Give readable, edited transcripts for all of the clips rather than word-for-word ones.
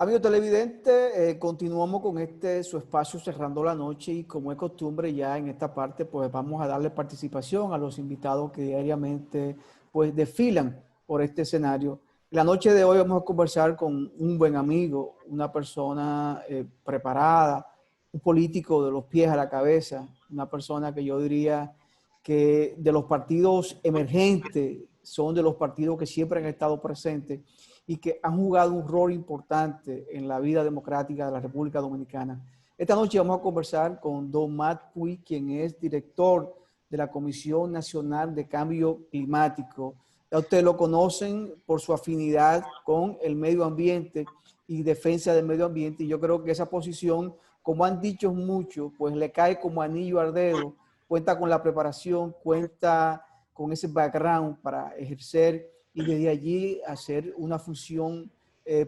Amigos televidentes, continuamos con su espacio Cerrando la Noche y como es costumbre ya en esta parte, pues vamos a darle participación a los invitados que diariamente pues desfilan por este escenario. La noche de hoy vamos a conversar con un buen amigo, una persona preparada, un político de los pies a la cabeza, una persona que yo diría que de los partidos emergentes son de los partidos que siempre han estado presentes y que han jugado un rol importante en la vida democrática de la República Dominicana. Esta noche vamos a conversar con don Matt Puig, quien es director de la Comisión Nacional de Cambio Climático. Ya ustedes lo conocen por su afinidad con el medio ambiente y defensa del medio ambiente, y yo creo que esa posición, como han dicho muchos, pues le cae como anillo al dedo, cuenta con la preparación, cuenta con ese background para ejercer y desde allí hacer una función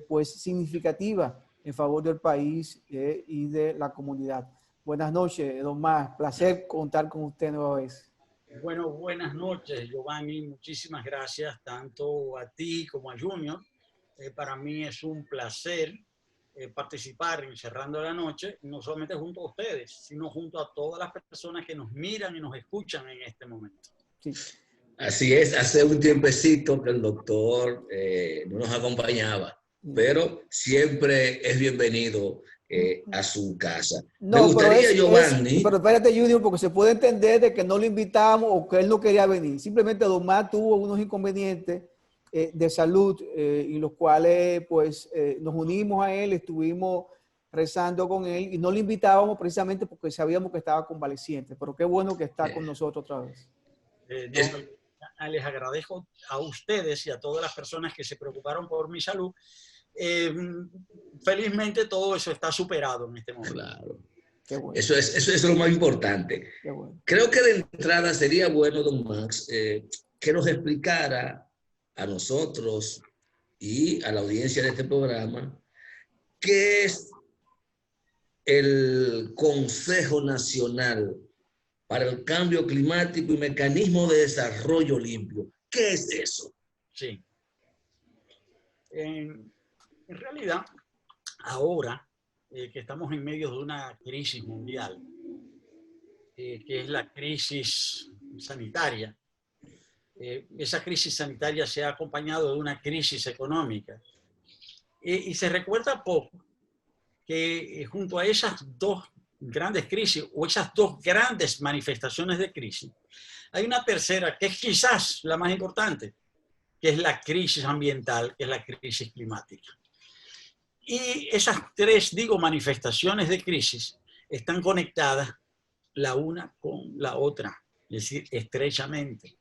pues significativa en favor del país y de la comunidad. Buenas noches, don Más. Placer contar con usted nueva vez. Bueno, buenas noches, Giovanni. Muchísimas gracias tanto a ti como a Junior. Para mí es un placer participar en Cerrando la Noche, no solamente junto a ustedes, sino junto a todas las personas que nos miran y nos escuchan en este momento. Sí. Así es, hace un tiempecito que el doctor no nos acompañaba, pero siempre es bienvenido a su casa. No, me gustaría, Giovanni... pero espérate, Junior, porque se puede entender de que no lo invitamos o que él no quería venir. Simplemente don Matt tuvo unos inconvenientes de salud y los cuales pues nos unimos a él, estuvimos rezando con él y no le invitábamos precisamente porque sabíamos que estaba convaleciente, pero qué bueno que está con nosotros otra vez. Les agradezco a ustedes y a todas las personas que se preocuparon por mi salud. Felizmente todo eso está superado en este momento. Claro. Qué bueno. Eso es lo más importante. Qué bueno. Creo que de entrada sería bueno, don Max, que nos explicara a nosotros y a la audiencia de este programa qué es el Consejo Nacional para el Cambio Climático y Mecanismo de Desarrollo Limpio. ¿Qué es eso? Sí. En realidad, ahora que estamos en medio de una crisis mundial, que es la crisis sanitaria, esa crisis sanitaria se ha acompañado de una crisis económica. Y se recuerda poco que junto a esas dos grandes crisis o esas dos grandes manifestaciones de crisis, hay una tercera que es quizás la más importante, que es la crisis ambiental, que es la crisis climática. Y esas tres, manifestaciones de crisis están conectadas la una con la otra, es decir, estrechamente.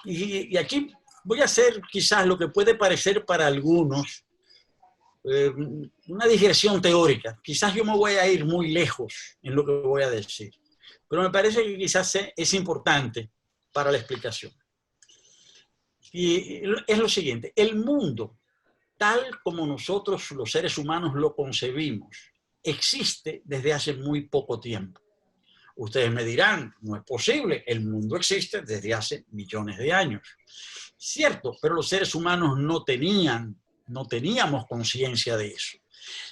Y aquí voy a hacer quizás lo que puede parecer para algunos una digresión teórica. Quizás yo me voy a ir muy lejos en lo que voy a decir, pero me parece que quizás es importante para la explicación. Y es lo siguiente: el mundo, tal como nosotros los seres humanos lo concebimos, existe desde hace muy poco tiempo. Ustedes me dirán, no es posible, el mundo existe desde hace millones de años. Cierto, pero los seres humanos no teníamos conciencia de eso.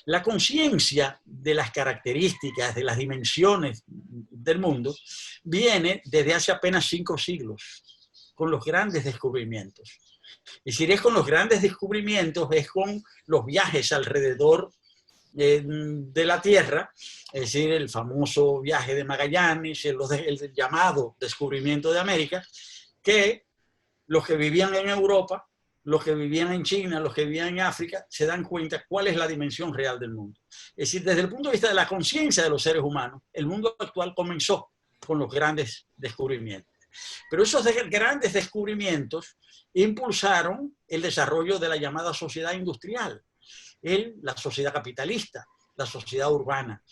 La conciencia de las características, de las dimensiones del mundo, viene desde hace apenas 5 siglos, con los grandes descubrimientos. Y si es con los grandes descubrimientos, es con los viajes alrededor de la Tierra, es decir, el famoso viaje de Magallanes, el llamado descubrimiento de América, que los que vivían en Europa, los que vivían en China, los que vivían en África, se dan cuenta cuál es la dimensión real del mundo. Es decir, desde el punto de vista de la conciencia de los seres humanos, el mundo actual comenzó con los grandes descubrimientos. Pero esos grandes descubrimientos impulsaron el desarrollo de la llamada sociedad industrial, la sociedad capitalista, la sociedad urbana.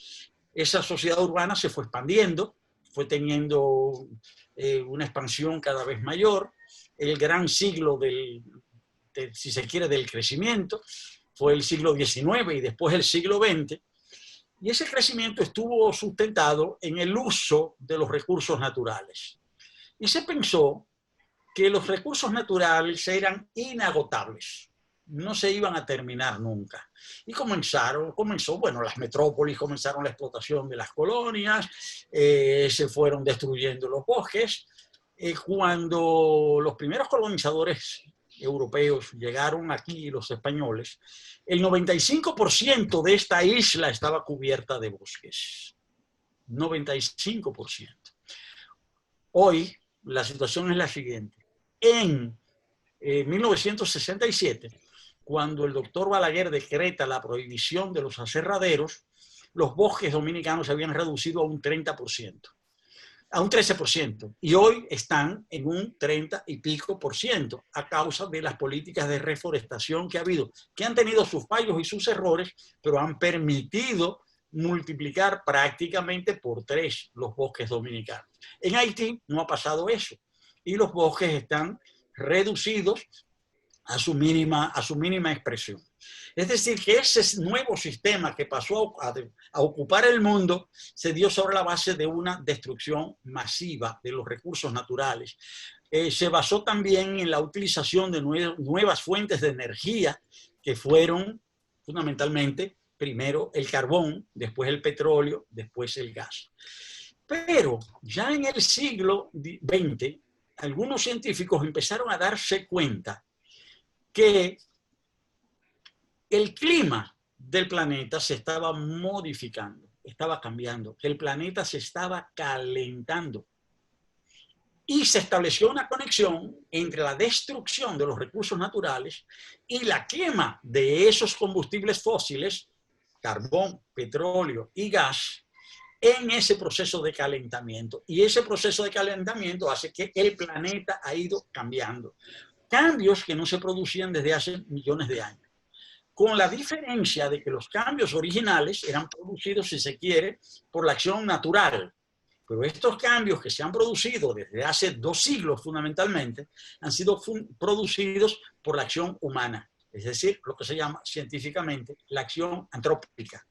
Esa sociedad urbana se fue expandiendo, fue teniendo una expansión cada vez mayor. El gran siglo si se quiere, del crecimiento fue el siglo XIX y después el siglo XX. Y ese crecimiento estuvo sustentado en el uso de los recursos naturales. Y se pensó que los recursos naturales eran inagotables. no se iban a terminar nunca. Y comenzó, bueno, las metrópolis, comenzaron la explotación de las colonias, se fueron destruyendo los bosques. Cuando los primeros colonizadores europeos llegaron aquí, los españoles, el 95% de esta isla estaba cubierta de bosques. 95%. Hoy la situación es la siguiente. En 1967, cuando el doctor Balaguer decreta la prohibición de los aserraderos, los bosques dominicanos se habían reducido a un 30%, a un 13%, y hoy están en un 30 y pico por ciento a causa de las políticas de reforestación que ha habido, que han tenido sus fallos y sus errores, pero han permitido multiplicar prácticamente por 3 los bosques dominicanos. En Haití no ha pasado eso, y los bosques están reducidos a su mínima expresión. Es decir, que ese nuevo sistema que pasó a ocupar el mundo se dio sobre la base de una destrucción masiva de los recursos naturales. Se basó también en la utilización de nuevas fuentes de energía que fueron fundamentalmente primero el carbón, después el petróleo, después el gas. Pero ya en el siglo XX, algunos científicos empezaron a darse cuenta que el clima del planeta se estaba modificando, estaba cambiando, que el planeta se estaba calentando. Y se estableció una conexión entre la destrucción de los recursos naturales y la quema de esos combustibles fósiles, carbón, petróleo y gas, en ese proceso de calentamiento. Y ese proceso de calentamiento hace que el planeta ha ido cambiando. Cambios que no se producían desde hace millones de años. Con la diferencia de que los cambios originales eran producidos, si se quiere, por la acción natural. Pero estos cambios que se han producido desde hace 2 siglos fundamentalmente, han sido producidos por la acción humana. Es decir, lo que se llama científicamente la acción antrópica.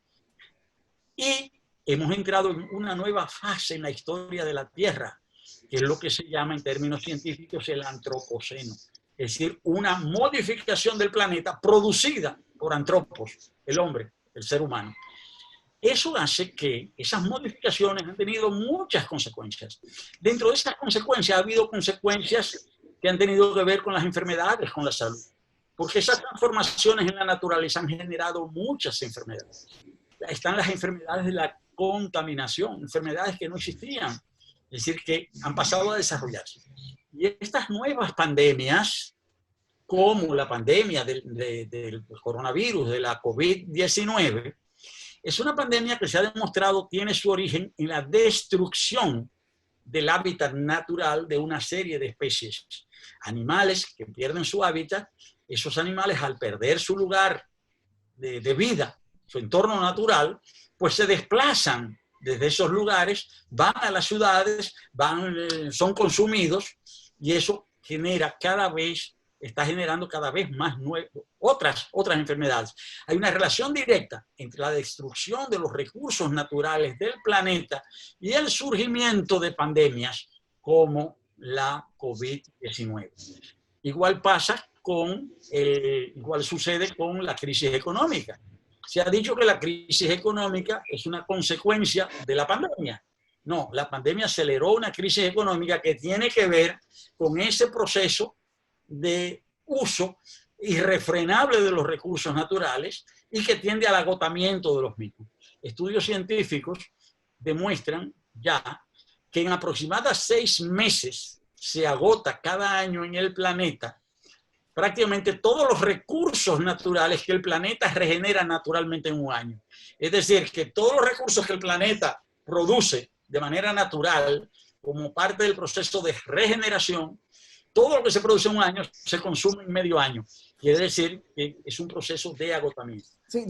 Y hemos entrado en una nueva fase en la historia de la Tierra, que es lo que se llama en términos científicos el antropoceno. Es decir, una modificación del planeta producida por antropos, el hombre, el ser humano. Eso hace que esas modificaciones han tenido muchas consecuencias. Dentro de esas consecuencias ha habido consecuencias que han tenido que ver con las enfermedades, con la salud. Porque esas transformaciones en la naturaleza han generado muchas enfermedades. Están las enfermedades de la contaminación, enfermedades que no existían, es decir, que han pasado a desarrollarse. Y estas nuevas pandemias, como la pandemia del coronavirus, de la COVID-19, es una pandemia que se ha demostrado tiene su origen en la destrucción del hábitat natural de una serie de especies. Animales que pierden su hábitat, esos animales al perder su lugar de vida, su entorno natural, pues se desplazan desde esos lugares, van a las ciudades, son consumidos, y eso está generando cada vez más otras enfermedades. Hay una relación directa entre la destrucción de los recursos naturales del planeta y el surgimiento de pandemias como la COVID-19. Igual sucede con la crisis económica. Se ha dicho que la crisis económica es una consecuencia de la pandemia. No, la pandemia aceleró una crisis económica que tiene que ver con ese proceso de uso irrefrenable de los recursos naturales y que tiende al agotamiento de los mismos. Estudios científicos demuestran ya que en aproximadamente 6 meses se agota cada año en el planeta prácticamente todos los recursos naturales que el planeta regenera naturalmente en un año. Es decir, que todos los recursos que el planeta produce de manera natural, como parte del proceso de regeneración, todo lo que se produce en un año se consume en medio año. Quiere decir que es un proceso de agotamiento. Sí,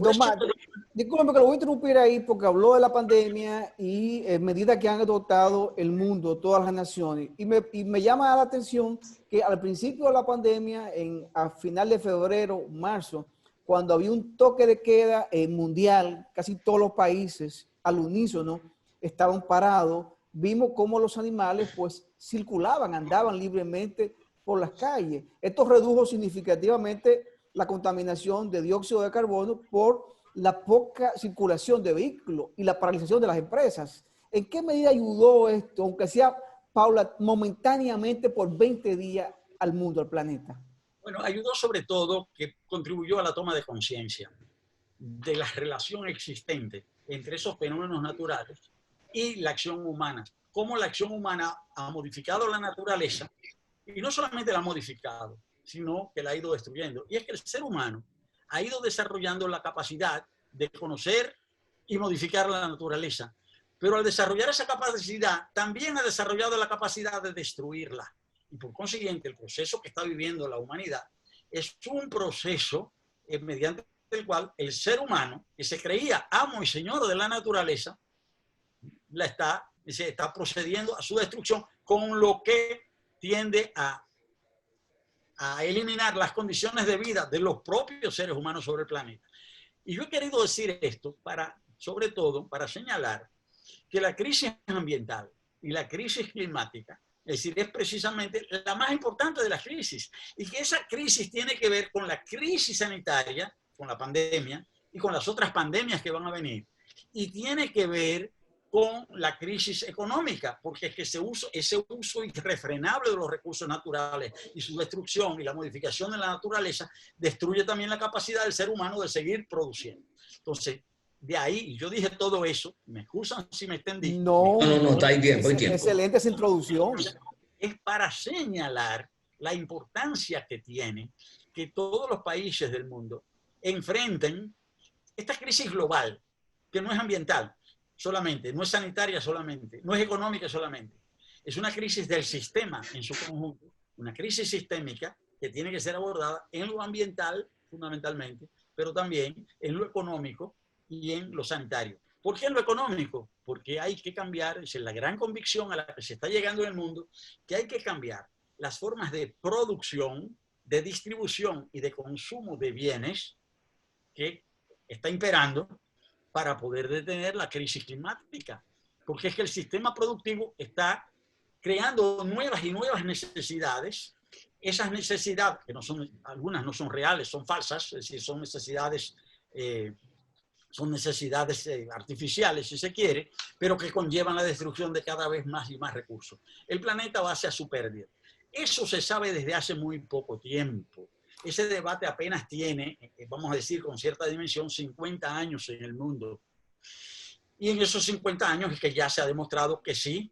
disculpe que lo voy a interrumpir ahí porque habló de la pandemia y medidas que han adoptado el mundo, todas las naciones. Y me llama la atención que al principio de la pandemia, a final de febrero, marzo, cuando había un toque de queda mundial, casi todos los países al unísono estaban parados. Vimos cómo los animales pues circulaban, andaban libremente por las calles. Esto redujo significativamente la contaminación de dióxido de carbono por la poca circulación de vehículos y la paralización de las empresas. ¿En qué medida ayudó esto, aunque sea, Paula, momentáneamente por 20 días al mundo, al planeta? Bueno, ayudó sobre todo que contribuyó a la toma de conciencia de la relación existente entre esos fenómenos naturales y la acción humana. Cómo la acción humana ha modificado la naturaleza, y no solamente la ha modificado, sino que la ha ido destruyendo. Y es que el ser humano ha ido desarrollando la capacidad de conocer y modificar la naturaleza, pero al desarrollar esa capacidad, también ha desarrollado la capacidad de destruirla. Y por consiguiente, el proceso que está viviendo la humanidad es un proceso mediante el cual el ser humano, que se creía amo y señor de la naturaleza, se está procediendo a su destrucción, con lo que tiende a eliminar las condiciones de vida de los propios seres humanos sobre el planeta. Y yo he querido decir esto sobre todo para señalar que la crisis ambiental y la crisis climática, es decir, es precisamente la más importante de las crisis, y que esa crisis tiene que ver con la crisis sanitaria, con la pandemia, y con las otras pandemias que van a venir, y tiene que ver con la crisis económica, porque es que ese uso irrefrenable de los recursos naturales y su destrucción y la modificación de la naturaleza destruye también la capacidad del ser humano de seguir produciendo. Entonces, de ahí, yo dije todo eso, me excusan si me extendí. No, está ahí tiempo, hay tiempo. Excelente esa introducción. Es para señalar la importancia que tiene que todos los países del mundo enfrenten esta crisis global, que no es ambiental solamente, no es sanitaria solamente, no es económica solamente. Es una crisis del sistema en su conjunto, una crisis sistémica que tiene que ser abordada en lo ambiental fundamentalmente, pero también en lo económico y en lo sanitario. ¿Por qué en lo económico? Porque hay que cambiar, es la gran convicción a la que se está llegando en el mundo, que hay que cambiar las formas de producción, de distribución y de consumo de bienes que está imperando para poder detener la crisis climática. Porque es que el sistema productivo está creando nuevas y nuevas necesidades. Esas necesidades, que no son, algunas no son reales, son falsas, es decir, son necesidades artificiales, si se quiere, pero que conllevan la destrucción de cada vez más y más recursos. El planeta va hacia su pérdida. Eso se sabe desde hace muy poco tiempo. Ese debate apenas tiene, vamos a decir, con cierta dimensión, 50 años en el mundo. Y en esos 50 años es que ya se ha demostrado que sí,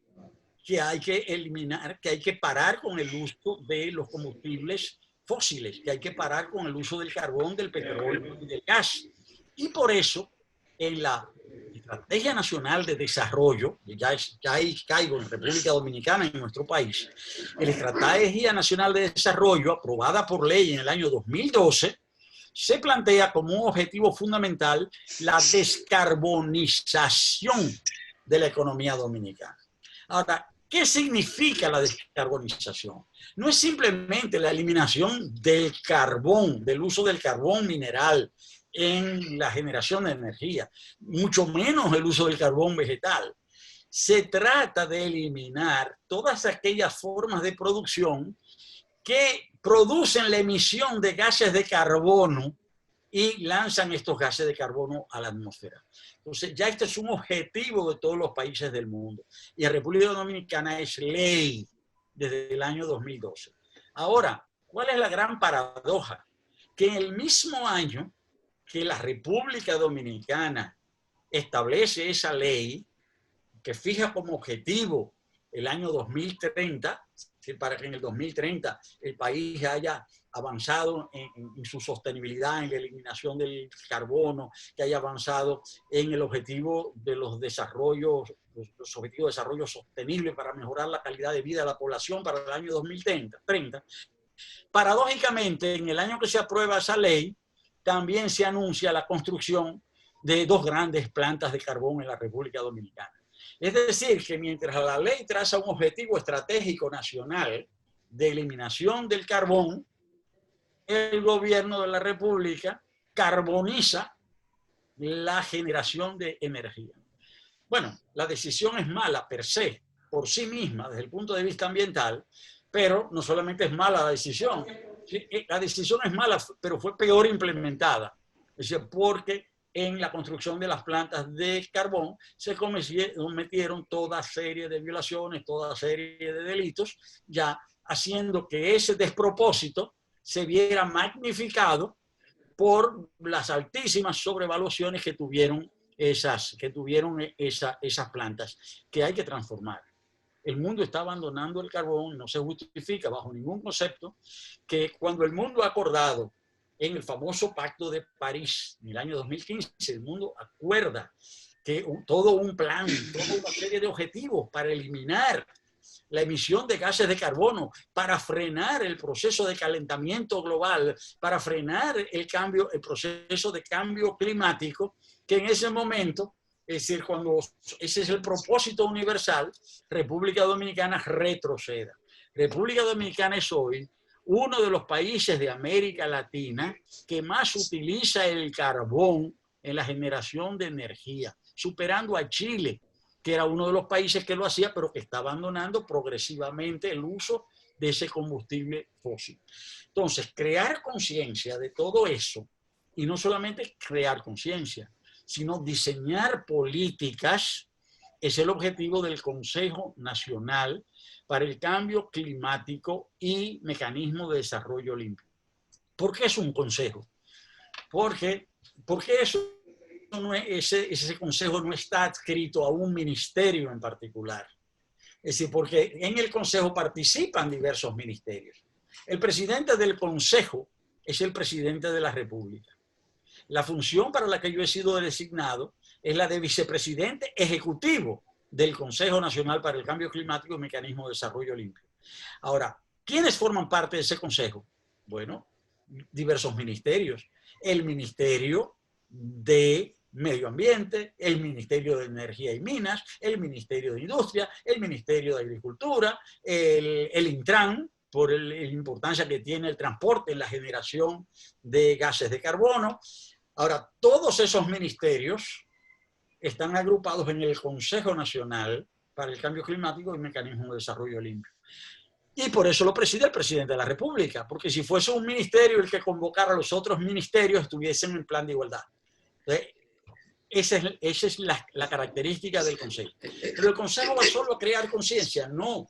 que hay que eliminar, que hay que parar con el uso de los combustibles fósiles, que hay que parar con el uso del carbón, del petróleo y del gas. Y por eso, en la Estrategia Nacional de Desarrollo, ya ahí caigo en República Dominicana, en nuestro país, la Estrategia Nacional de Desarrollo, aprobada por ley en el año 2012, se plantea como un objetivo fundamental la descarbonización de la economía dominicana. Ahora, ¿qué significa la descarbonización? No es simplemente la eliminación del carbón, del uso del carbón mineral en la generación de energía, mucho menos el uso del carbón vegetal. Se trata de eliminar todas aquellas formas de producción que producen la emisión de gases de carbono y lanzan estos gases de carbono a la atmósfera. Entonces, ya este es un objetivo de todos los países del mundo. Y en República Dominicana es ley desde el año 2012. Ahora, ¿cuál es la gran paradoja? Que en el mismo año que la República Dominicana establece esa ley que fija como objetivo el año 2030, para que en el 2030 el país haya avanzado en su sostenibilidad, en la eliminación del carbono, que haya avanzado en el objetivo de los desarrollos, los objetivos de desarrollo sostenible para mejorar la calidad de vida de la población para el año 2030. Paradójicamente, en el año que se aprueba esa ley, también se anuncia la construcción de 2 grandes plantas de carbón en la República Dominicana. Es decir, que mientras la ley traza un objetivo estratégico nacional de eliminación del carbón, el gobierno de la República carboniza la generación de energía. Bueno, la decisión es mala per se, por sí misma, desde el punto de vista ambiental, pero no solamente es mala la decisión, Sí, la decisión es mala, pero fue peor implementada. Es decir, porque en la construcción de las plantas de carbón se cometieron toda serie de violaciones, toda serie de delitos, ya haciendo que ese despropósito se viera magnificado por las altísimas sobrevaluaciones que tuvieron esas plantas, que hay que transformar. El mundo está abandonando el carbón, no se justifica bajo ningún concepto que cuando el mundo ha acordado en el famoso Pacto de París en el año 2015, el mundo acuerda que todo un plan, toda una serie de objetivos para eliminar la emisión de gases de carbono, para frenar el proceso de calentamiento global, para frenar el proceso de cambio climático, que en ese momento, es decir, cuando ese es el propósito universal, República Dominicana retroceda. República Dominicana es hoy uno de los países de América Latina que más utiliza el carbón en la generación de energía, superando a Chile, que era uno de los países que lo hacía, pero que está abandonando progresivamente el uso de ese combustible fósil. Entonces, crear conciencia de todo eso, y no solamente crear conciencia, sino diseñar políticas, es el objetivo del Consejo Nacional para el Cambio Climático y Mecanismo de Desarrollo Limpio. ¿Por qué es un consejo? Porque ese consejo no está adscrito a un ministerio en particular. Es decir, porque en el consejo participan diversos ministerios. El presidente del consejo es el presidente de la República. La función para la que yo he sido designado es la de vicepresidente ejecutivo del Consejo Nacional para el Cambio Climático y Mecanismo de Desarrollo Limpio. Ahora, ¿quiénes forman parte de ese consejo? Bueno, diversos ministerios. El Ministerio de Medio Ambiente, el Ministerio de Energía y Minas, el Ministerio de Industria, el Ministerio de Agricultura, el Intran, por la importancia que tiene el transporte en la generación de gases de carbono. Ahora, todos esos ministerios están agrupados en el Consejo Nacional para el Cambio Climático y Mecanismo de Desarrollo Limpio. Y por eso lo preside el presidente de la República, porque si fuese un ministerio el que convocara a los otros ministerios, estuviesen en plan de igualdad. Entonces, esa es la característica del Consejo. Pero el Consejo va solo a crear conciencia, no.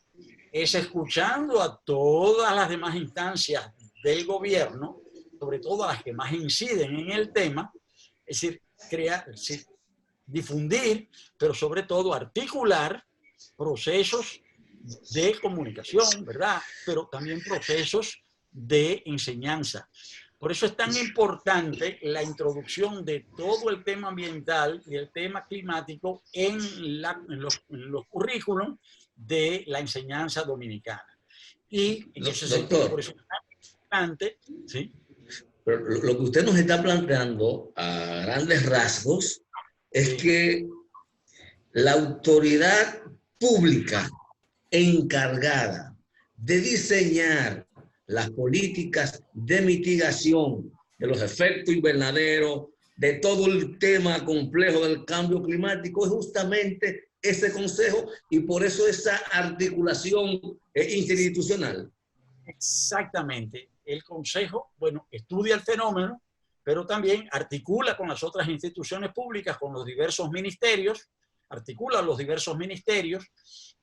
Es escuchando a todas las demás instancias del gobierno, sobre todo a las que más inciden en el tema, es decir, difundir, pero sobre todo articular procesos de comunicación, ¿verdad? Pero también procesos de enseñanza. Por eso es tan importante la introducción de todo el tema ambiental y el tema climático en los currículums de la enseñanza dominicana. Y en ese sentido, por eso es tan importante, ¿sí? Pero lo que usted nos está planteando a grandes rasgos es que la autoridad pública encargada de diseñar las políticas de mitigación de los efectos invernaderos, de todo el tema complejo del cambio climático, es justamente ese consejo y por eso esa articulación interinstitucional. Exactamente. El consejo, bueno, estudia el fenómeno, pero también articula con las otras instituciones públicas, con los diversos ministerios, articula los diversos ministerios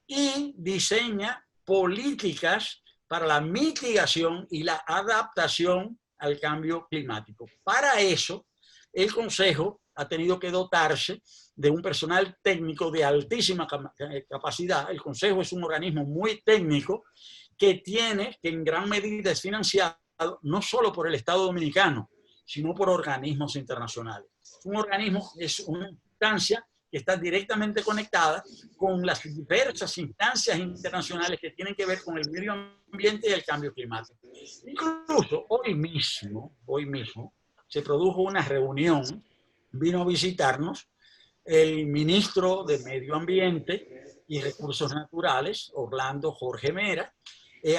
y diseña políticas para la mitigación y la adaptación al cambio climático. Para eso, el Consejo ha tenido que dotarse de un personal técnico de altísima capacidad. El Consejo es un organismo muy técnico que en gran medida es financiado no solo por el Estado Dominicano, sino por organismos internacionales. Un organismo es una instancia que está directamente conectada con las diversas instancias internacionales que tienen que ver con el medio ambiente y el cambio climático. Incluso hoy mismo se produjo una reunión, vino a visitarnos el ministro de Medio Ambiente y Recursos Naturales, Orlando Jorge Mera,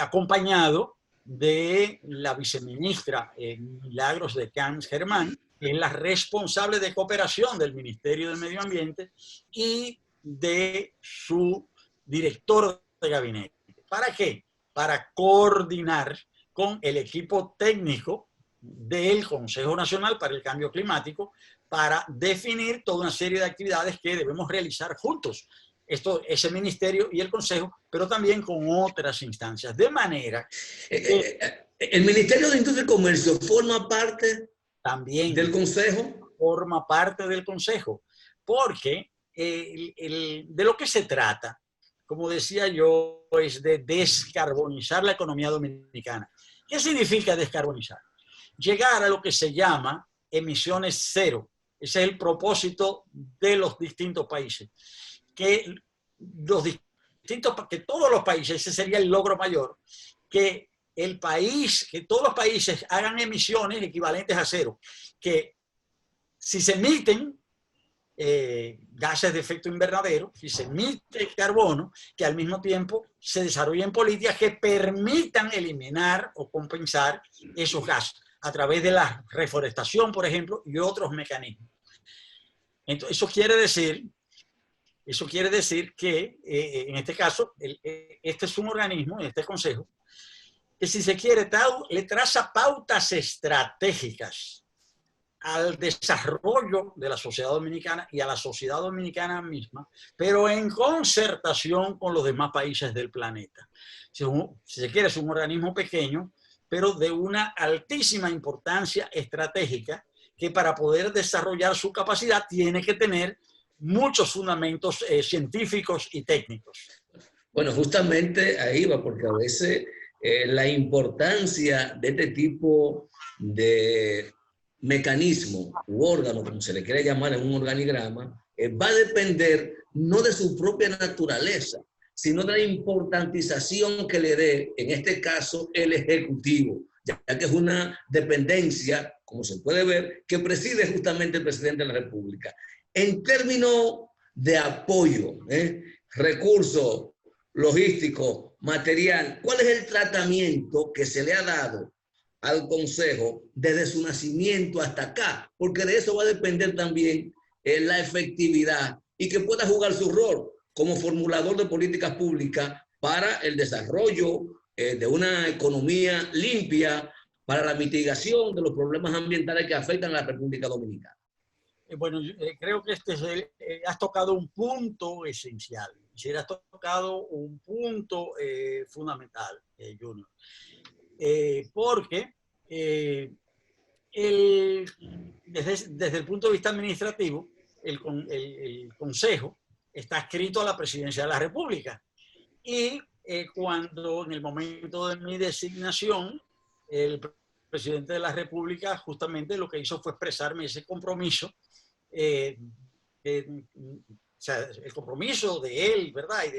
acompañado de la viceministra Milagros de Camps Germán, que es la responsable de cooperación del Ministerio de Medio Ambiente, y de su director de gabinete. ¿Para qué? Para coordinar con el equipo técnico del Consejo Nacional para el Cambio Climático para definir toda una serie de actividades que debemos realizar juntos. Ese ministerio y el Consejo, pero también con otras instancias. De manera que el Ministerio de Industria y Comercio forma parte también del Consejo. Forma parte del Consejo, porque de lo que se trata, como decía yo, es de descarbonizar la economía dominicana. ¿Qué significa descarbonizar? Llegar a lo que se llama emisiones cero. Ese es el propósito de los distintos países. Que todos los países, ese sería el logro mayor, que todos los países hagan emisiones equivalentes a cero, que si se emiten gases de efecto invernadero, si se emite carbono, que al mismo tiempo se desarrollen políticas que permitan eliminar o compensar esos gases a través de la reforestación, por ejemplo, y otros mecanismos. Entonces, eso quiere decir que, en este caso, este es un organismo, este consejo, que si se quiere, le traza pautas estratégicas al desarrollo de la sociedad dominicana y a la sociedad dominicana misma, pero en concertación con los demás países del planeta. Si se quiere, es un organismo pequeño, pero de una altísima importancia estratégica, que para poder desarrollar su capacidad tiene que tener muchos fundamentos científicos y técnicos. Bueno, justamente ahí va, porque a veces la importancia de este tipo de mecanismo u órgano, como se le quiere llamar en un organigrama, va a depender no de su propia naturaleza, sino de la importantización que le dé, en este caso, el Ejecutivo, ya que es una dependencia, como se puede ver, que preside justamente el presidente de la República. En términos de apoyo, recursos logísticos, material, ¿cuál es el tratamiento que se le ha dado al Consejo desde su nacimiento hasta acá? Porque de eso va a depender también la efectividad y que pueda jugar su rol como formulador de políticas públicas para el desarrollo de una economía limpia, para la mitigación de los problemas ambientales que afectan a la República Dominicana. Bueno, creo que has tocado un punto esencial. Has tocado un punto fundamental, Junior. Porque desde el punto de vista administrativo, el Consejo está adscrito a la Presidencia de la República. Y cuando en el momento de mi designación, el presidente de la República justamente lo que hizo fue expresarme ese compromiso, o sea, el compromiso de él, ¿verdad? Y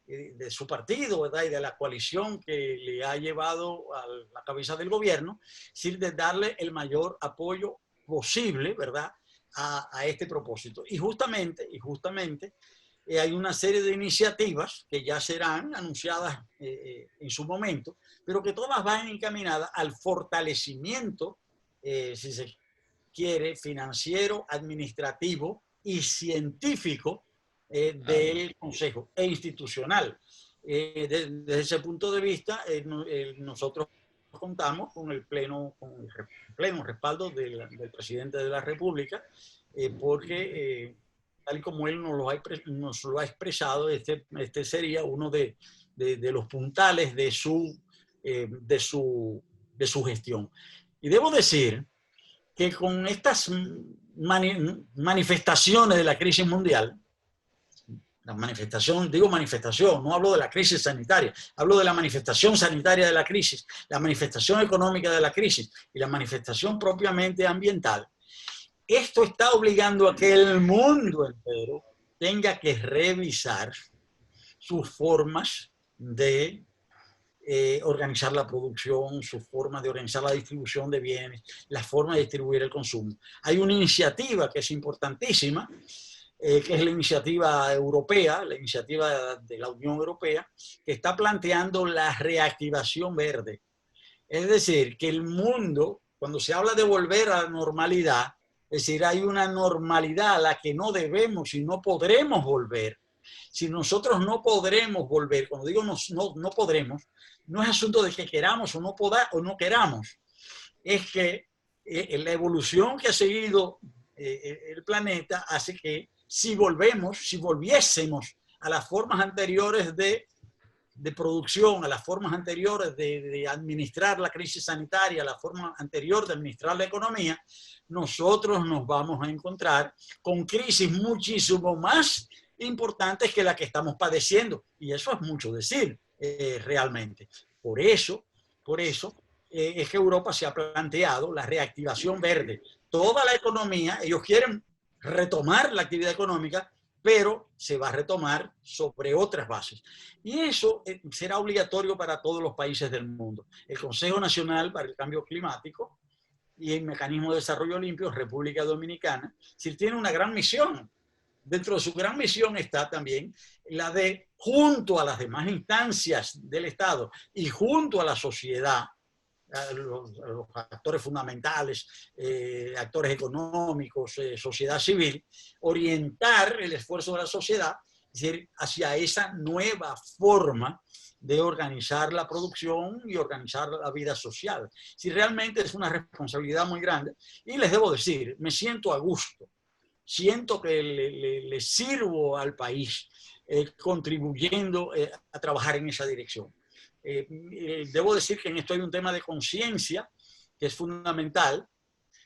de su partido, ¿verdad? Y de la coalición que le ha llevado a la cabeza del gobierno, es decir, de darle el mayor apoyo posible, ¿verdad? A este propósito. Y justamente hay una serie de iniciativas que ya serán anunciadas en su momento, pero que todas van encaminadas al fortalecimiento, si se quiere, financiero, administrativo y científico del Consejo e institucional. Desde ese punto de vista, nosotros contamos con el pleno respaldo del presidente de la República, porque tal como él nos lo ha expresado, este sería uno de los puntales de su gestión. Y debo decir que con estas manifestaciones de la crisis mundial, la manifestación, digo manifestación, no hablo de la crisis sanitaria, hablo de la manifestación sanitaria de la crisis, la manifestación económica de la crisis y la manifestación propiamente ambiental. Esto está obligando a que el mundo entero tenga que revisar sus formas de organizar la producción, sus formas de organizar la distribución de bienes, las formas de distribuir el consumo. Hay una iniciativa que es importantísima, que es la iniciativa europea, la iniciativa de la Unión Europea, que está planteando la reactivación verde. Es decir, que el mundo, cuando se habla de volver a la normalidad, es decir, hay una normalidad a la que no debemos y no podremos volver Si nosotros no podremos volver, cuando digo no podremos, no es asunto de que queramos o no queramos, es que la evolución que ha seguido el planeta hace que si volviésemos a las formas anteriores de producción, a las formas anteriores de administrar la crisis sanitaria, a la forma anterior de administrar la economía, nosotros nos vamos a encontrar con crisis muchísimo más importantes que la que estamos padeciendo. Y eso es mucho decir, realmente. Por eso es que Europa se ha planteado la reactivación verde. Toda la economía, ellos quieren retomar la actividad económica, pero se va a retomar sobre otras bases. Y eso será obligatorio para todos los países del mundo. El Consejo Nacional para el Cambio Climático y el Mecanismo de Desarrollo Limpio, República Dominicana, sí tiene una gran misión. Dentro de su gran misión está también la de, junto a las demás instancias del Estado y junto a la sociedad, a los actores fundamentales, actores económicos, sociedad civil, orientar el esfuerzo de la sociedad, es decir, hacia esa nueva forma de organizar la producción y organizar la vida social. Si realmente es una responsabilidad muy grande, y les debo decir, me siento a gusto, siento que le sirvo al país contribuyendo a trabajar en esa dirección. Debo decir que en esto hay un tema de conciencia que es fundamental,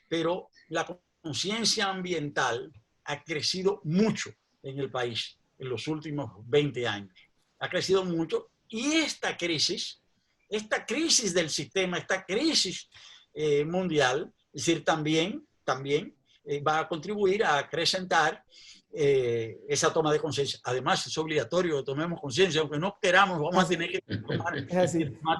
pero la conciencia ambiental ha crecido mucho en el país en los últimos 20 años. Ha crecido mucho y esta crisis del sistema, esta crisis mundial, es decir, también va a contribuir a acrecentar esa toma de conciencia. Además, es obligatorio que tomemos conciencia, aunque no queramos, vamos a tener que tomar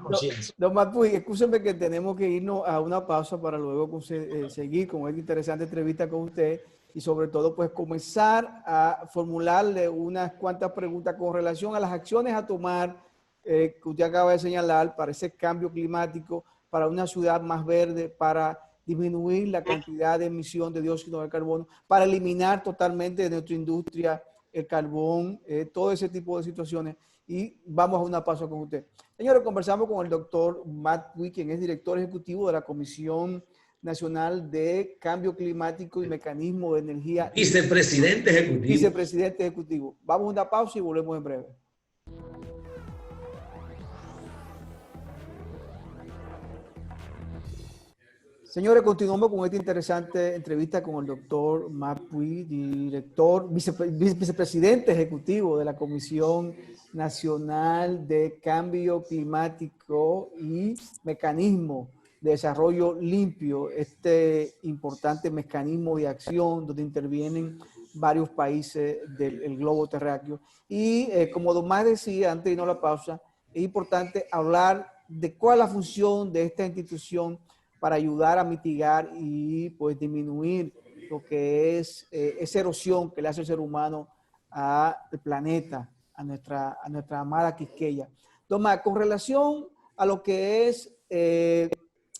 conciencia. Don Marpuy, escúcheme que tenemos que irnos a una pausa para luego seguir con esta interesante entrevista con usted y sobre todo pues comenzar a formularle unas cuantas preguntas con relación a las acciones a tomar que usted acaba de señalar para ese cambio climático, para una ciudad más verde, para disminuir la cantidad de emisión de dióxido de carbono, para eliminar totalmente de nuestra industria el carbón, todo ese tipo de situaciones. Y vamos a una pausa con usted. Señores, conversamos con el doctor Matt Puig, quien es director ejecutivo de la Comisión Nacional de Cambio Climático y Mecanismo de Energía. Vicepresidente ejecutivo. Vicepresidente ejecutivo. Vamos a una pausa y volvemos en breve. Señores, continuamos con esta interesante entrevista con el doctor Matt Puig, vicepresidente ejecutivo de la Comisión Nacional de Cambio Climático y Mecanismo de Desarrollo Limpio, este importante mecanismo de acción donde intervienen varios países del globo terráqueo. Y como don Matt decía antes de irnos a la pausa, es importante hablar de cuál es la función de esta institución para ayudar a mitigar y pues disminuir lo que es esa erosión que le hace el ser humano al planeta, a nuestra amada Quisqueya. Tomás, con relación a lo que es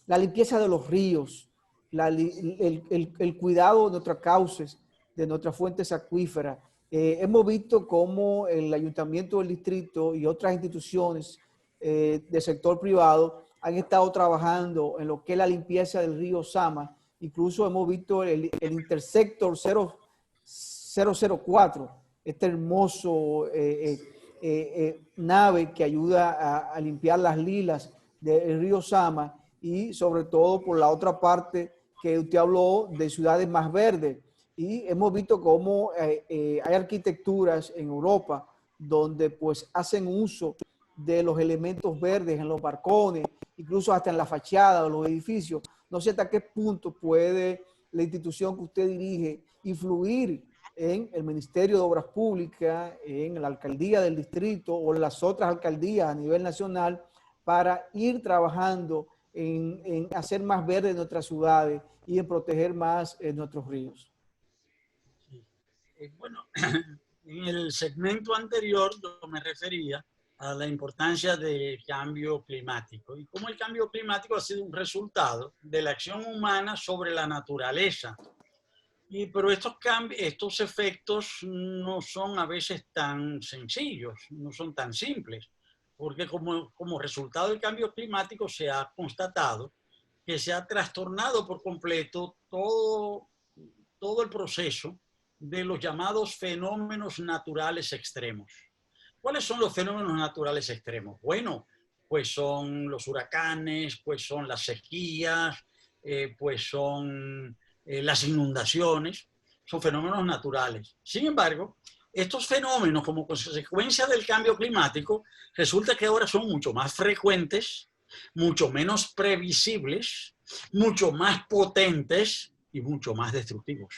la limpieza de los ríos, el cuidado de nuestras cauces, de nuestras fuentes acuíferas, hemos visto cómo el Ayuntamiento del Distrito y otras instituciones del sector privado han estado trabajando en lo que es la limpieza del río Sama. Incluso hemos visto el Intersector 004, este hermoso nave que ayuda a limpiar las lilas del río Sama, y sobre todo por la otra parte que usted habló de ciudades más verdes. Y hemos visto cómo hay arquitecturas en Europa donde pues hacen uso de los elementos verdes en los balcones, incluso hasta en la fachada de los edificios. No sé hasta qué punto puede la institución que usted dirige influir en el Ministerio de Obras Públicas, en la alcaldía del distrito o en las otras alcaldías a nivel nacional para ir trabajando en hacer más verdes nuestras ciudades y en proteger más nuestros ríos. Bueno, en el segmento anterior yo me refería a la importancia del cambio climático y cómo el cambio climático ha sido un resultado de la acción humana sobre la naturaleza. Pero estos cambios, estos efectos no son a veces tan sencillos, no son tan simples, porque como resultado del cambio climático se ha constatado que se ha trastornado por completo todo el proceso de los llamados fenómenos naturales extremos. ¿Cuáles son los fenómenos naturales extremos? Bueno, pues son los huracanes, pues son las sequías, pues son las inundaciones, son fenómenos naturales. Sin embargo, estos fenómenos, como consecuencia del cambio climático, resulta que ahora son mucho más frecuentes, mucho menos previsibles, mucho más potentes y mucho más destructivos.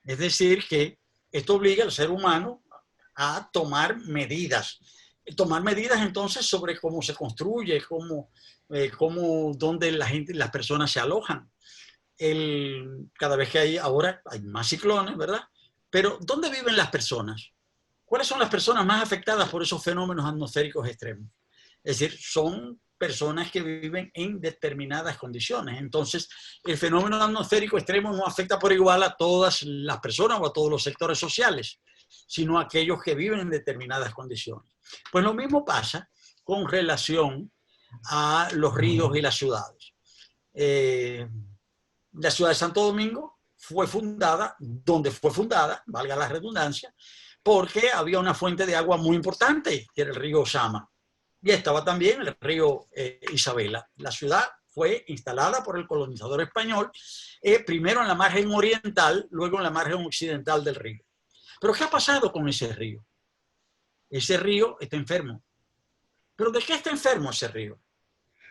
Es decir, que esto obliga al ser humano a tomar medidas. Tomar medidas entonces sobre cómo se construye, dónde las personas se alojan. Cada vez que ahora hay más ciclones, ¿verdad? Pero ¿dónde viven las personas? ¿Cuáles son las personas más afectadas por esos fenómenos atmosféricos extremos? Es decir, son personas que viven en determinadas condiciones. Entonces, el fenómeno atmosférico extremo no afecta por igual a todas las personas o a todos los sectores sociales, sino a aquellos que viven en determinadas condiciones. Pues lo mismo pasa con relación a los ríos y las ciudades. La ciudad de Santo Domingo fue fundada, donde fue fundada, valga la redundancia, porque había una fuente de agua muy importante, que era el río Sama. Y estaba también el río Isabela. La ciudad fue instalada por el colonizador español, primero en la margen oriental, luego en la margen occidental del río. Pero ¿qué ha pasado con ese río? Ese río está enfermo. ¿Pero de qué está enfermo ese río?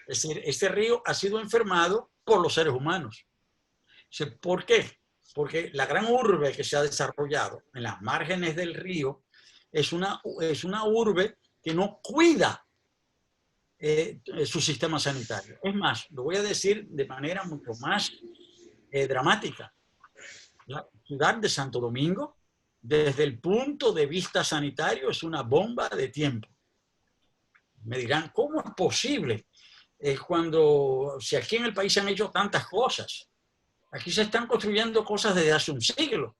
Es decir, este río ha sido enfermado por los seres humanos. ¿Por qué? Porque la gran urbe que se ha desarrollado en las márgenes del río es una urbe que no cuida su sistema sanitario. Es más, lo voy a decir de manera mucho más dramática. La ciudad de Santo Domingo, desde el punto de vista sanitario, es una bomba de tiempo. Me dirán, ¿cómo es posible si aquí en el país se han hecho tantas cosas? Aquí se están construyendo cosas desde hace un siglo.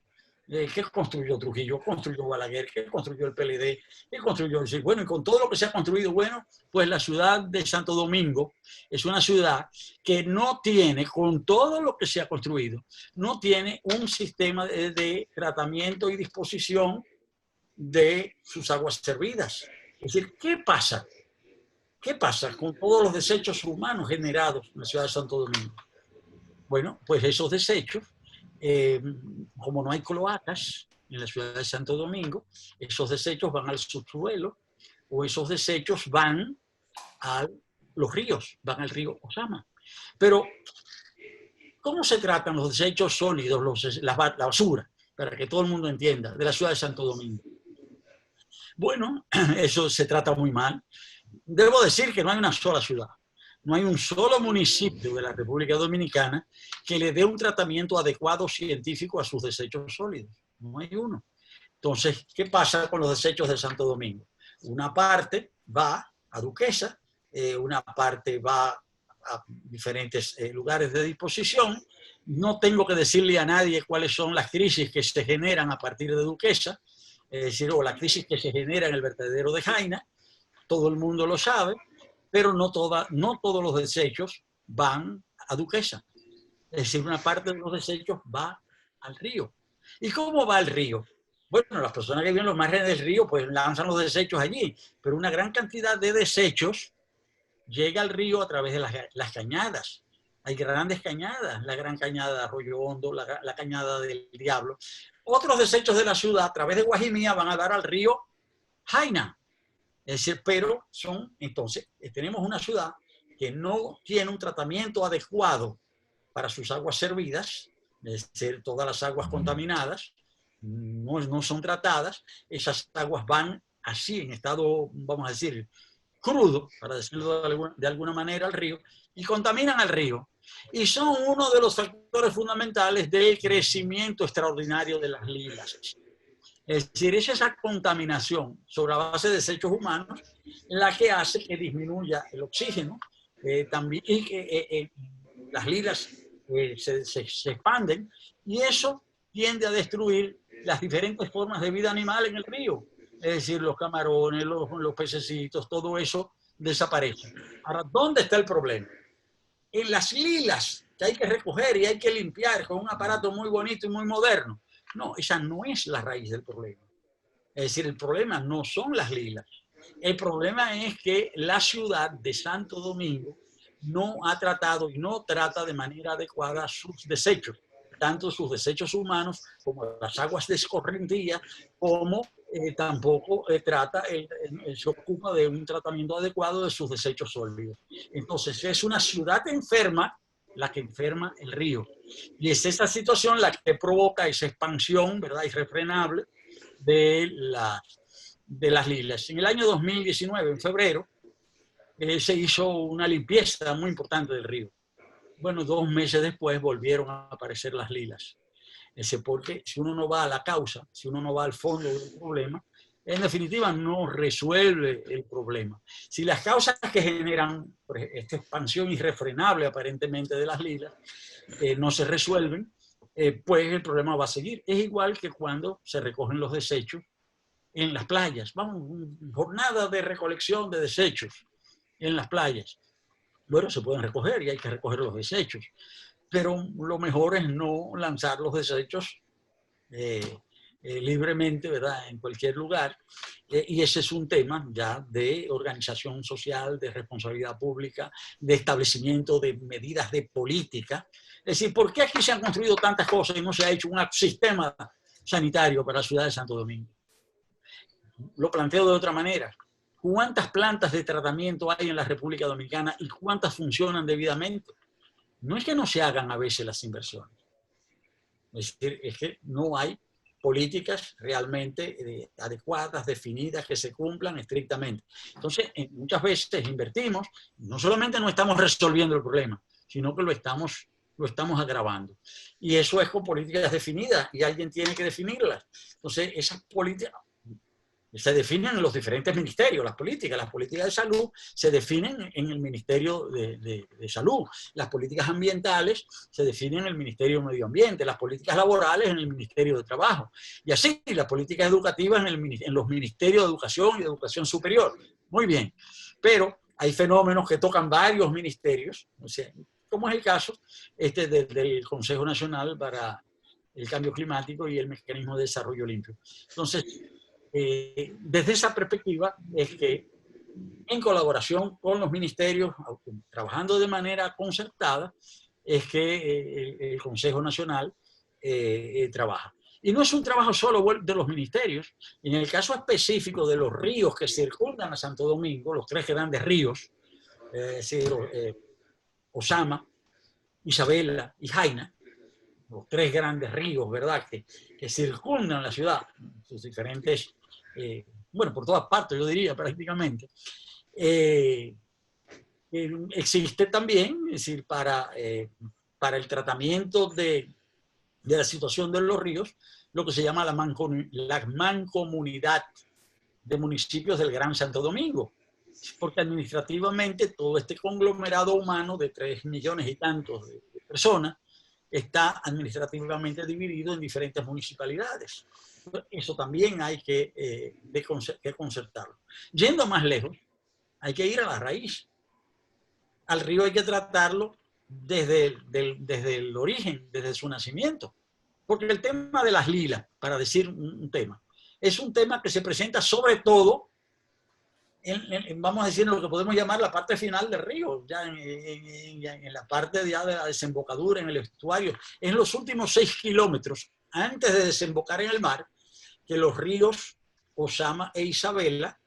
¿Qué construyó Trujillo? ¿Construyó Balaguer? ¿Qué construyó el PLD? ¿Qué construyó el CIR? Bueno, y con todo lo que se ha construido, bueno, pues la ciudad de Santo Domingo es una ciudad que no tiene, con todo lo que se ha construido, no tiene un sistema de tratamiento y disposición de sus aguas servidas. Es decir, ¿qué pasa? ¿Qué pasa con todos los desechos humanos generados en la ciudad de Santo Domingo? Bueno, pues esos desechos, como no hay cloacas en la ciudad de Santo Domingo, esos desechos van al subsuelo o esos desechos van a los ríos, van al río Ozama. Pero, ¿cómo se tratan los desechos sólidos, la basura, para que todo el mundo entienda, de la ciudad de Santo Domingo? Bueno, eso se trata muy mal. Debo decir que no hay una sola ciudad. No hay un solo municipio de la República Dominicana que le dé un tratamiento adecuado científico a sus desechos sólidos. No hay uno. Entonces, ¿qué pasa con los desechos de Santo Domingo? Una parte va a Duquesa, una parte va a diferentes lugares de disposición. No tengo que decirle a nadie cuáles son las crisis que se generan a partir de Duquesa, es decir, o la crisis que se genera en el vertedero de Jaina. Todo el mundo lo sabe. Pero no todos los desechos van a Duquesa. Es decir, una parte de los desechos va al río. ¿Y cómo va el río? Bueno, las personas que viven en los márgenes del río pues lanzan los desechos allí, pero una gran cantidad de desechos llega al río a través de las cañadas. Hay grandes cañadas, la gran cañada de Arroyo Hondo, la cañada del Diablo. Otros desechos de la ciudad a través de Guajimía van a dar al río Jaina. Es decir, pero entonces, tenemos una ciudad que no tiene un tratamiento adecuado para sus aguas servidas, es decir, todas las aguas contaminadas no son tratadas, esas aguas van así en estado, vamos a decir, crudo, para decirlo de alguna manera, al río, y contaminan al río. Y son uno de los factores fundamentales del crecimiento extraordinario de las lilas. Es decir, es esa contaminación sobre la base de desechos humanos la que hace que disminuya el oxígeno también, y que las lilas se expanden, y eso tiende a destruir las diferentes formas de vida animal en el río. Es decir, los camarones, los pececitos, todo eso desaparece. Ahora, ¿dónde está el problema? En las lilas que hay que recoger y hay que limpiar con un aparato muy bonito y muy moderno. No, esa no es la raíz del problema. Es decir, el problema no son las lilas. El problema es que la ciudad de Santo Domingo no ha tratado y no trata de manera adecuada sus desechos, tanto sus desechos humanos como las aguas de escorrentía, como tampoco se ocupa de un tratamiento adecuado de sus desechos sólidos. Entonces es una ciudad enferma la que enferma el río. Y es esa situación la que provoca esa expansión, ¿verdad?, irrefrenable de las lilas. En el año 2019, en febrero, se hizo una limpieza muy importante del río. Bueno, 2 meses después volvieron a aparecer las lilas. Porque si uno no va a la causa, si uno no va al fondo del problema, en definitiva no resuelve el problema. Si las causas que generan esta expansión irrefrenable aparentemente de las lilas no se resuelven, pues el problema va a seguir. Es igual que cuando se recogen los desechos en las playas. Vamos, jornada de recolección de desechos en las playas. Bueno, se pueden recoger y hay que recoger los desechos, pero lo mejor es no lanzar los desechos libremente, ¿verdad?, en cualquier lugar. Y ese es un tema ya de organización social, de responsabilidad pública, de establecimiento de medidas de política. Es decir, ¿por qué aquí se han construido tantas cosas y no se ha hecho un sistema sanitario para la ciudad de Santo Domingo? Lo planteo de otra manera. ¿Cuántas plantas de tratamiento hay en la República Dominicana y cuántas funcionan debidamente? No es que no se hagan a veces las inversiones. Es decir, es que no hay políticas realmente adecuadas, definidas, que se cumplan estrictamente. Entonces, muchas veces invertimos, no solamente no estamos resolviendo el problema, sino que lo estamos agravando. Y eso es con políticas definidas y alguien tiene que definirlas. Entonces, esas políticas se definen en los diferentes ministerios, las políticas de salud se definen en el Ministerio de Salud, las políticas ambientales se definen en el Ministerio de Medio Ambiente, las políticas laborales en el Ministerio de Trabajo, y así las políticas educativas en los Ministerios de Educación y de Educación Superior. Muy bien, pero hay fenómenos que tocan varios ministerios, o sea, como es el caso del Consejo Nacional para el Cambio Climático y el Mecanismo de Desarrollo Limpio. Entonces, desde esa perspectiva es que en colaboración con los ministerios, trabajando de manera concertada, es que el Consejo Nacional trabaja. Y no es un trabajo solo de los ministerios. En el caso específico de los ríos que circundan a Santo Domingo, los 3 grandes ríos, es decir, Osama, Isabela y Jaina, los 3 grandes ríos, ¿verdad?, que circundan la ciudad, sus diferentes, bueno, por todas partes, yo diría, prácticamente. Existe también, es decir, para el tratamiento de la situación de los ríos, lo que se llama la mancomunidad de municipios del Gran Santo Domingo, porque administrativamente todo este conglomerado humano de 3 millones y tantos de personas está administrativamente dividido en diferentes municipalidades. Eso también hay que concertarlo. Yendo más lejos, hay que ir a la raíz. Al río hay que tratarlo desde el origen, desde su nacimiento. Porque el tema de las lilas, para decir un tema, es un tema que se presenta sobre todo vamos a decir, en lo que podemos llamar la parte final del río, ya en la parte ya de la desembocadura, en el estuario, en los últimos 6 kilómetros, antes de desembocar en el mar, que los ríos Osama e Isabela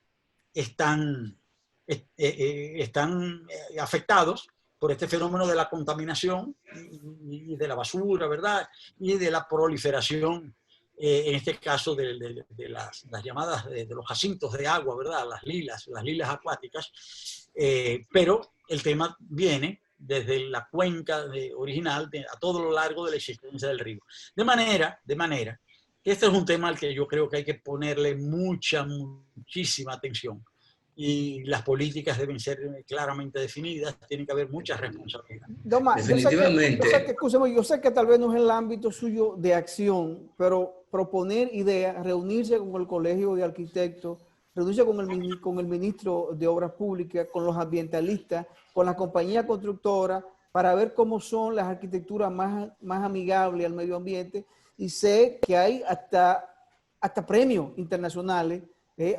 están afectados por este fenómeno de la contaminación y de la basura, ¿verdad? Y de la proliferación, en este caso de las llamadas, de los jacintos de agua, ¿verdad? Las lilas acuáticas. Pero el tema viene desde la cuenca original a todo lo largo de la existencia del río. De manera que este es un tema al que yo creo que hay que ponerle muchísima atención. y las políticas deben ser claramente definidas, tiene que haber mucha responsabilidad. Doma, Definitivamente. Yo sé que tal vez no es el ámbito suyo de acción, pero proponer ideas, reunirse con el Colegio de Arquitectos, reunirse con el ministro de Obras Públicas, con los ambientalistas, con las compañías constructoras, para ver cómo son las arquitecturas más amigables al medio ambiente. Y sé que hay hasta premios internacionales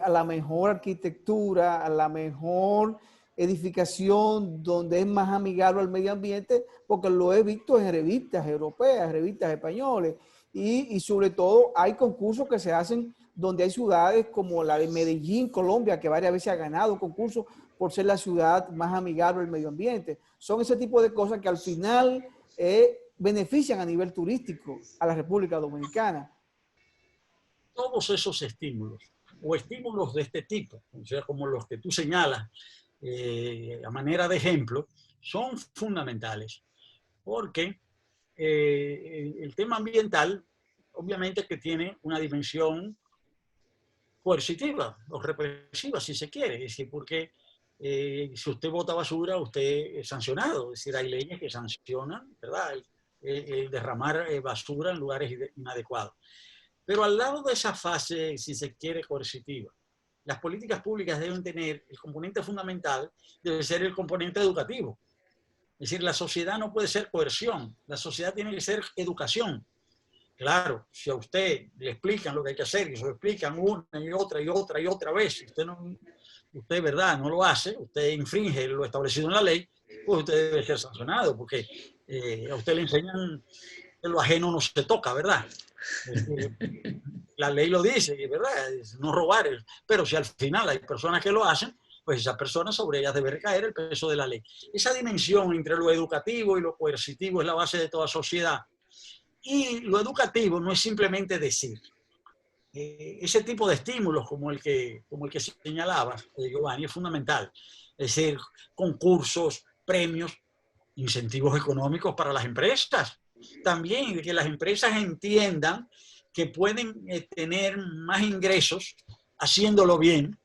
a la mejor arquitectura, a la mejor edificación donde es más amigable al medio ambiente, porque lo he visto en revistas europeas, revistas españolas, y sobre todo hay concursos que se hacen donde hay ciudades como la de Medellín, Colombia, que varias veces ha ganado concursos por ser la ciudad más amigable al medio ambiente. Son ese tipo de cosas que al final benefician a nivel turístico a la República Dominicana. Todos esos estímulos, o estímulos de este tipo, o sea, como los que tú señalas, a manera de ejemplo, son fundamentales, porque el tema ambiental, obviamente que tiene una dimensión coercitiva o represiva, si se quiere, es decir, porque si usted bota basura, usted es sancionado, es decir, hay leyes que sancionan, ¿verdad?, el derramar basura en lugares inadecuados. Pero al lado de esa fase, si se quiere, coercitiva, las políticas públicas deben tener el componente fundamental, debe ser el componente educativo. Es decir, la sociedad no puede ser coerción, la sociedad tiene que ser educación. Claro, si a usted le explican lo que hay que hacer y se lo explican una y otra y otra y otra vez, si usted ¿verdad?, no lo hace, usted infringe lo establecido en la ley, pues usted debe ser sancionado, porque a usted le enseñan que lo ajeno no se toca, ¿verdad? La ley lo dice, ¿verdad? Es no robar, pero si al final hay personas que lo hacen, pues esas personas, sobre ellas debe recaer el peso de la ley. Esa dimensión entre lo educativo y lo coercitivo es la base de toda sociedad. Y lo educativo no es simplemente decir. Ese tipo de estímulos como el que señalabas, Giovanni, es fundamental. Es decir, concursos, premios, incentivos económicos para las empresas. También que las empresas entiendan que pueden tener más ingresos haciéndolo bien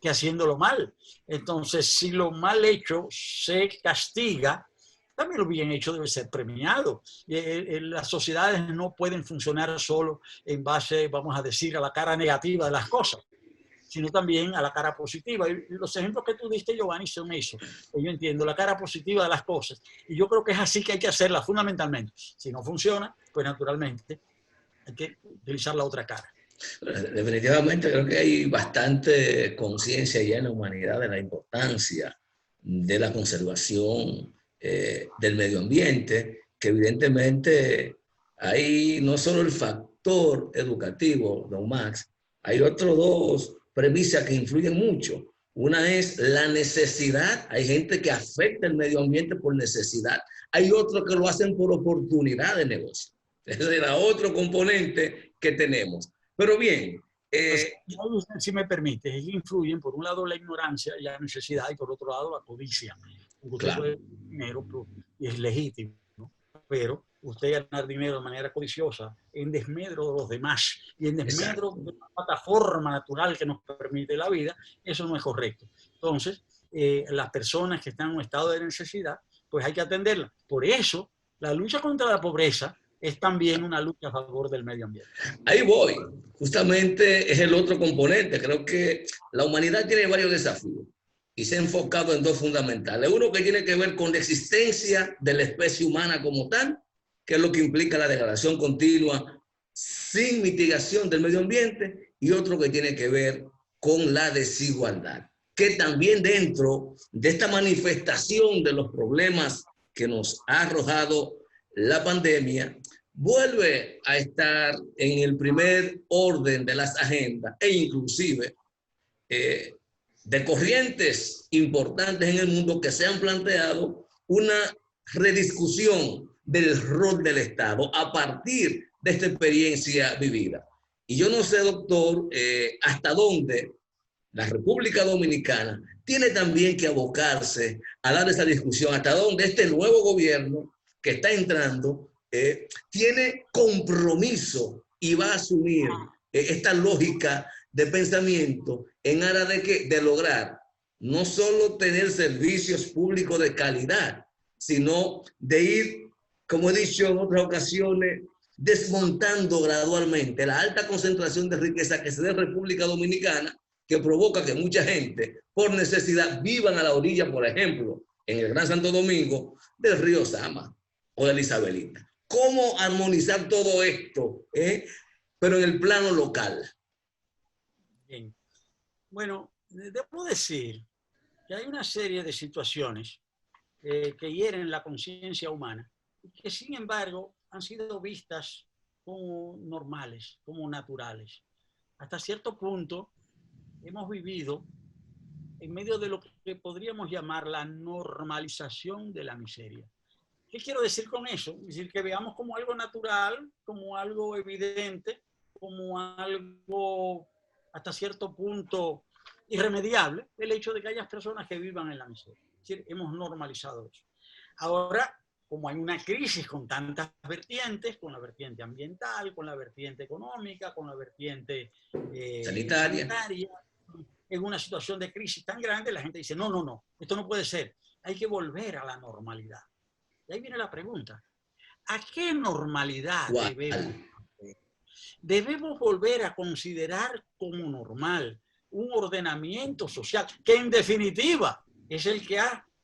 que haciéndolo mal. Entonces, si lo mal hecho se castiga, también lo bien hecho debe ser premiado. Las sociedades no pueden funcionar solo en base, vamos a decir, a la cara negativa de las cosas, sino también a la cara positiva. Y los ejemplos que tú diste, Giovanni, son eso. Yo entiendo la cara positiva de las cosas. Y yo creo que es así que hay que hacerla fundamentalmente. Si no funciona, pues naturalmente hay que utilizar la otra cara. Definitivamente creo que hay bastante conciencia ya en la humanidad de la importancia de la conservación del medio ambiente, que evidentemente hay no solo el factor educativo, don Max, hay otros dos premisas que influyen mucho. Una es la necesidad, hay gente que afecta el medio ambiente por necesidad, hay otros que lo hacen por oportunidad de negocio. Ese era otro componente que tenemos. Pero bien. Si me permite, influyen por un lado la ignorancia y la necesidad y por otro lado la codicia. Usted puede ganar dinero y es legítimo, ¿no? Pero usted ganar dinero de manera codiciosa en desmedro de los demás y en desmedro de la plataforma natural que nos permite la vida, eso no es correcto. Entonces, las personas que están en un estado de necesidad, pues hay que atenderlas. Por eso, la lucha contra la pobreza es también una lucha a favor del medio ambiente. Ahí voy. Justamente es el otro componente. Creo que la humanidad tiene varios desafíos y se ha enfocado en dos fundamentales. Uno que tiene que ver con la existencia de la especie humana como tal, que es lo que implica la degradación continua sin mitigación del medio ambiente, y otro que tiene que ver con la desigualdad, que también dentro de esta manifestación de los problemas que nos ha arrojado la pandemia, vuelve a estar en el primer orden de las agendas e inclusive de corrientes importantes en el mundo que se han planteado una rediscusión del rol del Estado a partir de esta experiencia vivida. Y yo no sé, doctor, hasta dónde la República Dominicana tiene también que abocarse a dar esa discusión, hasta dónde este nuevo gobierno que está entrando tiene compromiso y va a asumir esta lógica de pensamiento en aras de lograr no solo tener servicios públicos de calidad, sino de ir, como he dicho en otras ocasiones, desmontando gradualmente la alta concentración de riqueza que se da en República Dominicana, que provoca que mucha gente, por necesidad, vivan a la orilla, por ejemplo, en el Gran Santo Domingo, del río Sama o de la Isabelita. ¿Cómo armonizar todo esto, pero en el plano local? Bien. Bueno, debo decir que hay una serie de situaciones que hieren la conciencia humana y que, sin embargo, han sido vistas como normales, como naturales. Hasta cierto punto, hemos vivido en medio de lo que podríamos llamar la normalización de la miseria. ¿Qué quiero decir con eso? Es decir, que veamos como algo natural, como algo evidente, como algo hasta cierto punto irremediable, el hecho de que haya personas que vivan en la miseria. Es decir, hemos normalizado eso. Ahora, como hay una crisis con tantas vertientes, con la vertiente ambiental, con la vertiente económica, con la vertiente sanitaria, en una situación de crisis tan grande, la gente dice, no, no, no, esto no puede ser, hay que volver a la normalidad. Y ahí viene la pregunta, ¿a qué normalidad debemos? Debemos volver a considerar como normal un ordenamiento social que en definitiva es el que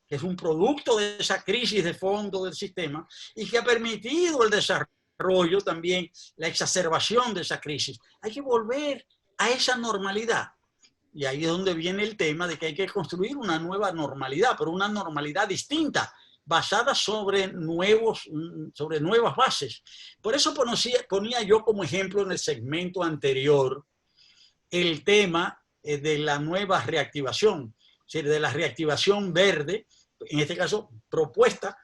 es un producto de esa crisis de fondo del sistema y que ha permitido el desarrollo también, la exacerbación de esa crisis. Hay que volver a esa normalidad. Y ahí es donde viene el tema de que hay que construir una nueva normalidad, pero una normalidad distinta, basada sobre nuevas bases. Por eso ponía yo como ejemplo en el segmento anterior el tema de la nueva reactivación, es decir, de la reactivación verde, en este caso propuesta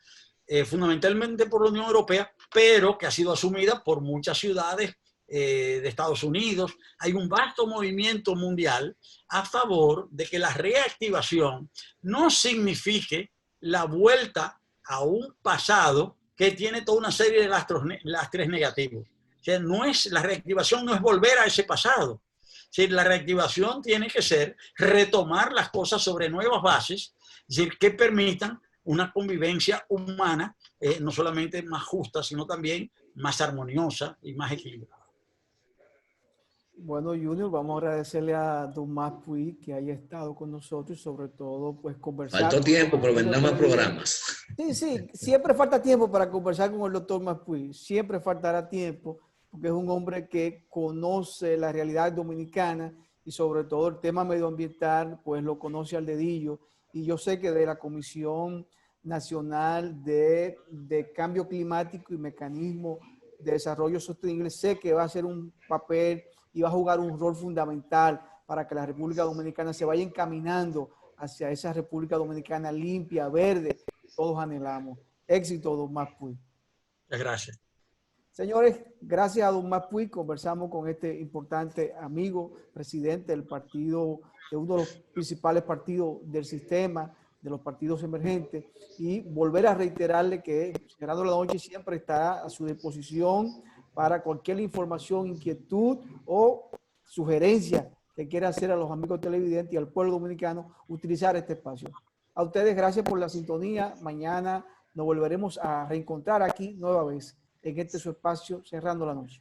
fundamentalmente por la Unión Europea, pero que ha sido asumida por muchas ciudades de Estados Unidos. Hay un vasto movimiento mundial a favor de que la reactivación no signifique la vuelta a un pasado que tiene toda una serie de lastres negativos. O sea, la reactivación no es volver a ese pasado. Es decir, la reactivación tiene que ser retomar las cosas sobre nuevas bases, es decir, que permitan una convivencia humana, no solamente más justa, sino también más armoniosa y más equilibrada. Bueno, Junior, vamos a agradecerle a don Mas Puig que haya estado con nosotros y sobre todo, pues, conversar. Faltó tiempo, pero vendrán más programas. Sí, sí, siempre falta tiempo para conversar con el doctor Mas Puig. Siempre faltará tiempo, porque es un hombre que conoce la realidad dominicana y sobre todo el tema medioambiental, pues lo conoce al dedillo. Y yo sé que de la Comisión Nacional de Cambio Climático y Mecanismo de Desarrollo Sostenible, sé que va a hacer un papel y va a jugar un rol fundamental para que la República Dominicana se vaya encaminando hacia esa República Dominicana limpia, verde, que todos anhelamos. Éxito, don Mas Puig. Muchas gracias. Señores, gracias a don Mas Puig, conversamos con este importante amigo, presidente del partido, de uno de los principales partidos del sistema, de los partidos emergentes, y volver a reiterarle que Gerardo La Noche siempre está a su disposición para cualquier información, inquietud o sugerencia que quiera hacer a los amigos televidentes y al pueblo dominicano, utilizar este espacio. A ustedes, gracias por la sintonía. Mañana nos volveremos a reencontrar aquí nueva vez en este su espacio, Cerrando la Noche.